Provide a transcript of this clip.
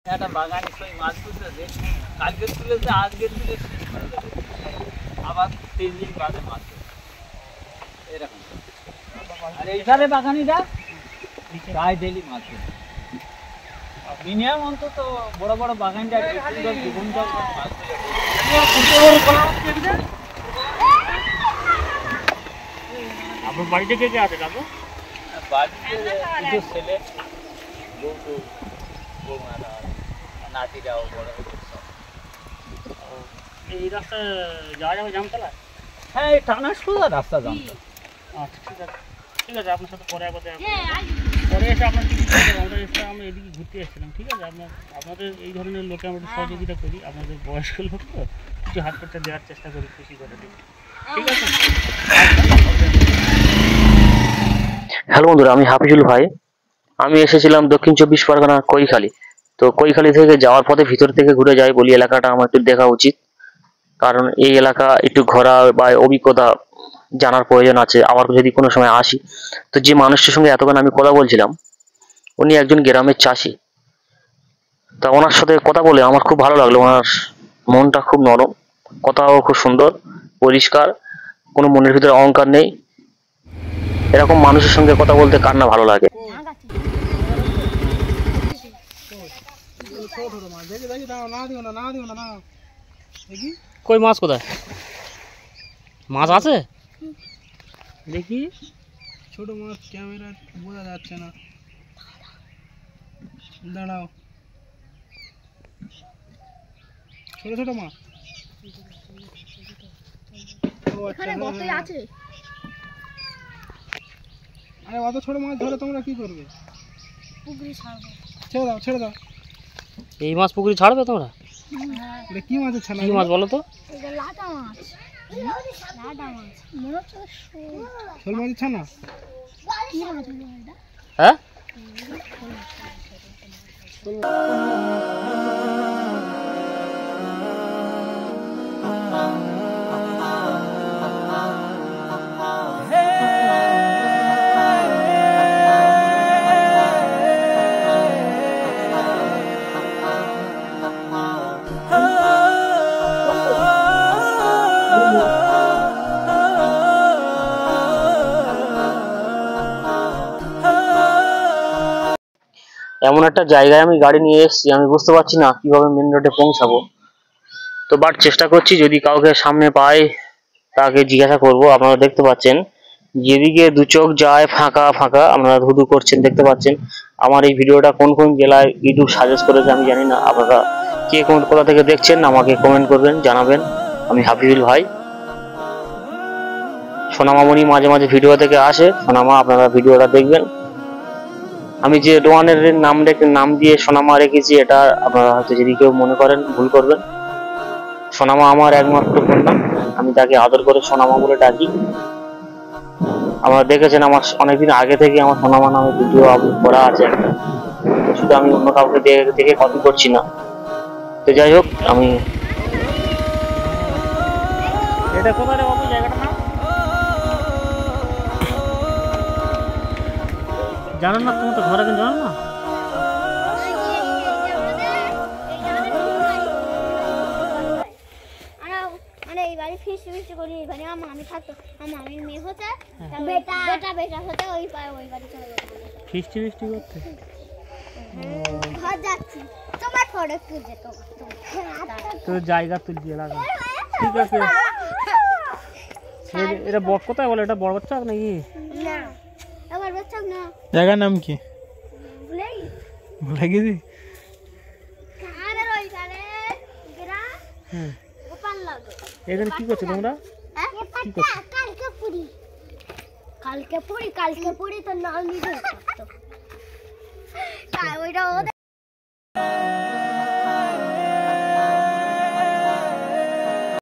একটা বাগানে কই মাছ তুলতেছে, কালকে তুলেছে, আজকে তুলে শেষ করে দেবে, আবার 3 দিন বাদে মাছ এরকম। আর এইখানে বাগানিটা প্রায় ডেলি মাছ মিনিমাম অন্তত বড় বড় বাগানটা দু ঘন্টা মাছ তুলে। আপনার বাড়িতে কে কে আছে কাকু? বাড়িতে দুটো ছেলে, বউ, বৌমারা, নাতিরাও বড় হয়েছে সব। এই রাস্তা যাওয়া যাবে জামতলা? হ্যাঁ, এই টানা সোজা রাস্তা জামতলা। আচ্ছা, ঠিক আছে আপনার সাথে পরে একবার পরে এসে আপনার টিকিট করে আমরা এসে আমরা এদিকে ঘুরতে এসেছিলাম। ঠিক আছে, আপনাদের এই ধরনের লোকে আমরা সহযোগিতা করি, আপনাদের বয়স্ক লোক তো কিছু হাত খরচা দেওয়ার চেষ্টা করি, খুশি করে দিই। ঠিক আছে। হ্যালো বন্ধুরা, আমি হাফিজুল ভাই। আমি এসেছিলাম দক্ষিণ 24 পরগনা কৈখালী। তো কৈখালী থেকে যাওয়ার পথে ভিতর থেকে ঘুরে যাই, বলি এলাকাটা আমার একটু দেখা উচিত, কারণ এই এলাকা একটু ঘোরা বা অভিজ্ঞতা জানার প্রয়োজন আছে। আবার যদি কোনো সময় আসি, তো যে মানুষটির সঙ্গে এতক্ষণ আমি কথা বলছিলাম, উনি একজন গ্রামের চাষি। তা ওনার সাথে কথা বলে আমার খুব ভালো লাগলো। ওনার মনটা খুব নরম, কথাও খুব সুন্দর, পরিষ্কার, কোনো মনের ভিতরে অহংকার নেই। এরকম মানুষের সঙ্গে কথা বলতে কার না ভালো লাগে। কই মাছ কোথায়? মাছ আছে দেখি। ছোট মাছ ক্যামেরা বোঝা যাচ্ছে না, দাঁড়াও। ছোট ছোট মাছ আছে। আরে অত ছোট মাছ ধরে তোমরা কি করবে? পুকুরে ছাড়বো। ছেড়ে দাও, ছেড়ে দাও। এই মাছ পুকুরে ছাড়বে তোমরা? এটা কি মাছের ছানা? কি মাছ বলো তো? এটা লাটা মাছ। লাটা মাছ মনে হচ্ছে শোল মাছের ছানা। কি মাছ এটা? হ্যাঁ, এমন একটা জায়গায় আমি গাড়ি নিয়ে এসেছি, আমি বুঝতে পারছি না কিভাবে মেন রোডে পৌঁছাবো। তো বাট চেষ্টা করছি, যদি কাউকে সামনে পাই তাকে জিজ্ঞাসা করব। আপনারা দেখতে পাচ্ছেন যেদিকে দু চোখ যায় ফাঁকা ফাঁকা, আপনারা ধুধু করছেন, দেখতে পাচ্ছেন। আমার এই ভিডিওটা কোন কোন জেলায় ইউটিউব সাজেস্ট করেছে আমি জানি না। আপনারা কে কোন কোথা থেকে দেখছেন আমাকে কমেন্ট করবেন, জানাবেন। আমি হাফিজুল ভাই। সোনামামণি মাঝে মাঝে ভিডিও থেকে আসে, সোনামা আপনারা ভিডিওটা দেখবেন। আমি যে ডোয়ানের নাম দিয়ে সোনামা রেখেছি, এটা আপনারা হয়তো যদি কেউ মনে করেন ভুল করবেন। সোনামা আমার একমাত্র কন্যা, আমি তাকে আদর করে সোনামা বলে ডাকি। আপনারা দেখেছেন আমার অনেকদিন আগে থেকে আমার সোনামা নামে ভিডিও আপলোড করা আছে একটা, শুধু আমি অন্য কাউকে দেখে কপি করছি না। তো যাই হোক, আমি এটা কোথায় রে বাবু জায়গাটার নাম? জানেন না? তুমি তো ঘরে কিন্তু জানো না। ফিস্টি ফিস্টি করতে তো জায়গা তুলছি এলাকা। ঠিক আছে, এটা কোথায় বলে? এটা বড় বাচ্চা নাকি? জায়গার নাম কি ভুলে গেছি? এখানে কি করছো তোমরা? কালকে পুরি তো নাম দিতে ওইটা ওদের